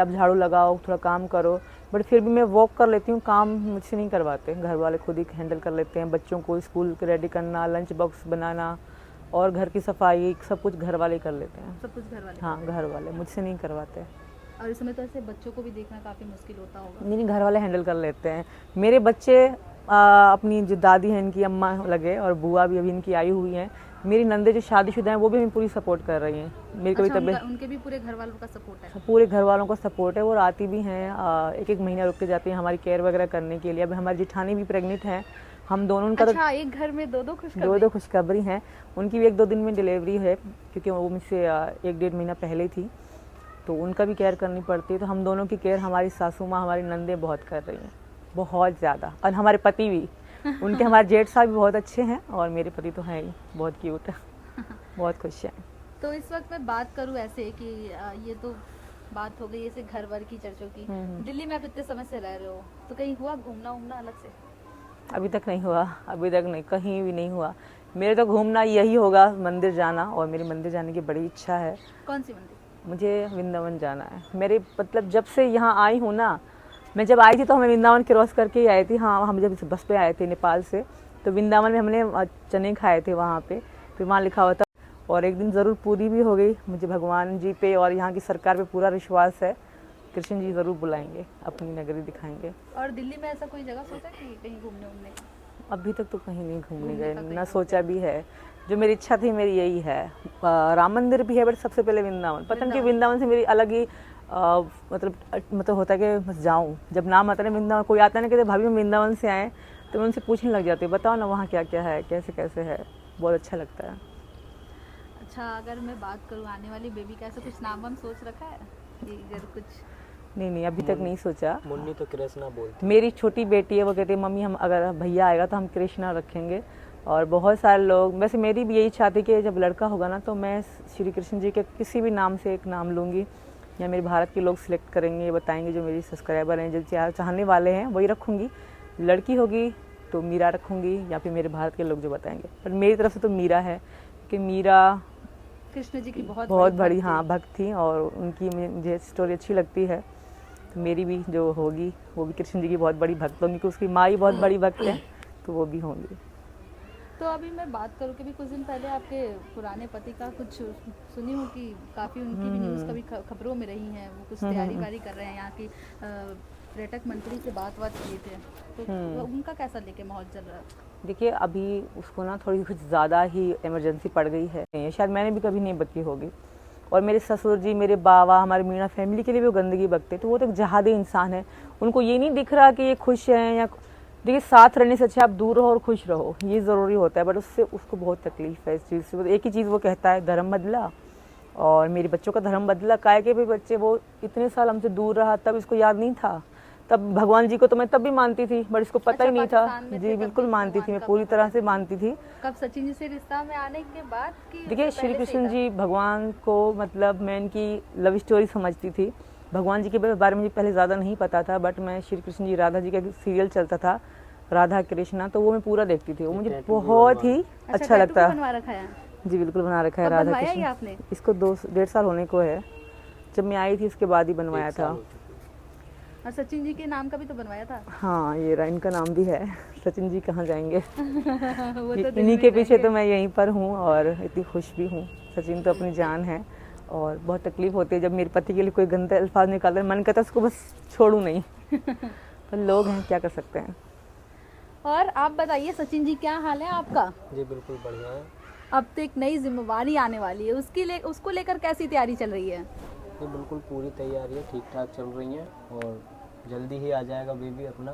आप झाड़ू लगाओ, थोड़ा काम करो, बट फिर भी मैं वॉक कर लेती हूँ। काम मुझसे नहीं करवाते, घर वाले खुद ही हैंडल कर लेते हैं। बच्चों को स्कूल रेडी करना, लंच बॉक्स बनाना और घर की सफाई सब कुछ घर वाले कर लेते हैं। सब कुछ घर वाले? हाँ, घर वाले, मुझसे नहीं करवाते। और इस समय तो ऐसे बच्चों को भी देखना काफ़ी मुश्किल होता होगा। नहीं, घर वाले हैंडल कर लेते हैं। मेरे बच्चे अपनी जो दादी हैं इनकी अम्मा लगे, और बुआ भी अभी इनकी आई हुई हैं। मेरी नंदे जो शादीशुदा हैं वो भी हमें पूरी सपोर्ट कर रही हैं। मेरी कभी तबीयत, उनके भी पूरे घर वालों का सपोर्ट है? पूरे घर वालों का सपोर्ट है। वो आती भी हैं, एक एक महीना रुक के जाती हैं हमारी केयर वगैरह करने के लिए। अभी हमारी जेठानी भी प्रेग्नेंट हैं, हम दोनों उनका अच्छा, एक घर में दो खुशखबरी हैं। उनकी भी 1-2 दिन में डिलीवरी है, क्योंकि वो मुझसे 1-1.5 महीना पहले थी, तो उनका भी केयर करनी पड़ती है। तो हम दोनों की केयर हमारी सासू माँ, हमारी नंदे बहुत कर रही हैं, बहुत ज़्यादा। और हमारे पति भी, उनके हमारे जेठ साहब भी बहुत अच्छे हैं, और मेरे पति तो हैं ही बहुत क्यूट है, बहुत खुश हैं। तो इस वक्त मैं बात करूं ऐसे कि ये तो बात हो गई ऐसे घर वर की, चर्चों की। दिल्ली में आप इतने समय से रह रहे हो, तो कहीं हुआ घूमना उमना अलग से? अभी तक नहीं हुआ, अभी तक नहीं, कहीं भी नहीं हुआ। मेरे तो घूमना यही होगा, मंदिर जाना, और मेरी मंदिर जाने की बड़ी इच्छा है। कौन सी मंदिर? मुझे वृंदावन जाना है। मेरे मतलब जब से यहाँ आई हूँ ना, मैं जब आई थी तो हमें वृंदावन क्रॉस करके ही आई थी। हाँ, हम जब बस पे आए थे नेपाल से, तो वृंदावन में हमने चने खाए थे वहाँ पे, फिर वहाँ लिखा हुआ था। और एक दिन ज़रूर पूरी भी हो गई। मुझे भगवान जी पे और यहाँ की सरकार पे पूरा विश्वास है, कृष्ण जी ज़रूर बुलाएंगे, अपनी नगरी दिखाएंगे। और दिल्ली में ऐसा कोई जगह सोचा कि कहीं घूमने उमने? अभी तक तो कहीं नहीं घूमने गए, ना सोचा भी है। जो मेरी इच्छा थी मेरी यही है। राम मंदिर भी है, बट सबसे पहले वृंदावन। पता नहीं कि वृंदावन से मेरी अलग ही मतलब होता है कि बस जाऊँ। जब नाम आता है वृंदावन, कोई आता है ना कहते भाभी हम वृंदावन से आए, तो मैं उनसे पूछने लग जाती हूँ, बताओ ना वहाँ क्या क्या है, कैसे कैसे है, बहुत अच्छा लगता है। अच्छा, अगर मैं बात करूँ आने वाली बेबी का, ऐसा कुछ नाम हम सोच रखा है कि अगर कुछ? नहीं, अभी तक नहीं सोचा। मुन्नी तो कृष्णा बोलती। मेरी छोटी बेटी है, वो कहती है मम्मी हम अगर भैया आएगा तो हम कृष्णा रखेंगे। और बहुत सारे लोग, वैसे मेरी भी यही इच्छा थी कि जब लड़का होगा ना तो मैं श्री कृष्ण जी के किसी भी नाम से एक नाम लूँगी, या मेरे भारत के लोग सिलेक्ट करेंगे, बताएंगे, जो मेरी सब्सक्राइबर हैं, जो चाहने वाले हैं वही रखूँगी। लड़की होगी तो मीरा रखूँगी, या फिर मेरे भारत के लोग जो बताएंगे। पर मेरी तरफ से तो मीरा है, कि मीरा कृष्ण जी की बहुत बड़ी हाँ भक्त थी, और उनकी मुझे स्टोरी अच्छी लगती है। तो मेरी भी जो होगी वो भी कृष्ण जी की बहुत बड़ी भक्त होंगी, क्योंकि उसकी माँ ही बहुत बड़ी भक्त है, तो वो भी होंगी। तो अभी मैं बात करूँ कि भी कुछ दिन पहले आपके पुराने पति का कुछ सुनी हूँ कि काफ़ी उनकी भी न्यूज़ कभी खबरों में रही हैं, वो कुछ तैयारी वारी कर रहे हैं, यहाँ की पर्यटक मंत्री से बात किए थे, तो उनका कैसा लेके माहौल चल रहा है? देखिए, अभी उसको ना थोड़ी कुछ ज़्यादा ही इमरजेंसी पड़ गई है, शायद मैंने भी कभी नहीं बकी होगी। और मेरे ससुर जी, मेरे बाबा, हमारी मीणा फैमिली के लिए भी वो गंदगी बकते, तो वो तो एक जहादी इंसान है। उनको ये नहीं दिख रहा कि ये खुश हैं, या देखिए साथ रहने से अच्छा आप दूर रहो और खुश रहो, ये ज़रूरी होता है। बट उससे उसको बहुत तकलीफ है इस चीज़ से। एक ही चीज़ वो कहता है, धर्म बदला, और मेरे बच्चों का धर्म बदला। काहे के भी बच्चे, वो इतने साल हमसे दूर रहा, तब इसको याद नहीं था। तब भगवान जी को तो मैं तब भी मानती थी, बट इसको पता ही नहीं था। जी बिल्कुल मानती थी, मैं पूरी तरह से मानती थी। कब सचिन जी से रिश्ता में आने के बाद? देखिए, श्री कृष्ण जी भगवान को, मतलब मैं इनकी लव स्टोरी समझती थी। भगवान जी के बारे में मुझे पहले ज़्यादा नहीं पता था, बट मैं श्री कृष्ण जी, राधा जी का सीरियल चलता था राधा कृष्णा, तो वो मैं पूरा देखती थी, वो मुझे बहुत ही अच्छा लगता है। जी बिल्कुल बना रखा है राधा कृष्ण। इसको 2-1.5 साल होने को है, जब मैं आई थी उसके बाद ही बनवाया था। और सचिन जी के नाम का भी तो बनवाया था? हाँ, ये इनका नाम भी है। सचिन जी कहाँ जाएंगे वो तो इन्हीं के पीछे तो मैं यहीं पर हूँ, और इतनी खुश भी हूँ। सचिन तो अपनी जान है, और बहुत तकलीफ होती है जब मेरे पति के लिए कोई गंदा अल्फाज निकालते हैं, मन करता है उसको बस छोड़ूं नहीं पर लोग हैं, क्या कर सकते हैं। और आप बताइए सचिन जी, क्या हाल है आपका? जी बिल्कुल बढ़िया है। अब तो एक नई जिम्मेवारी आने वाली है, उसको लेकर कैसी तैयारी चल रही है? ये बिल्कुल पूरी तैयारी है, ठीक ठाक चल रही है, और जल्दी ही आ जाएगा बेबी अपना।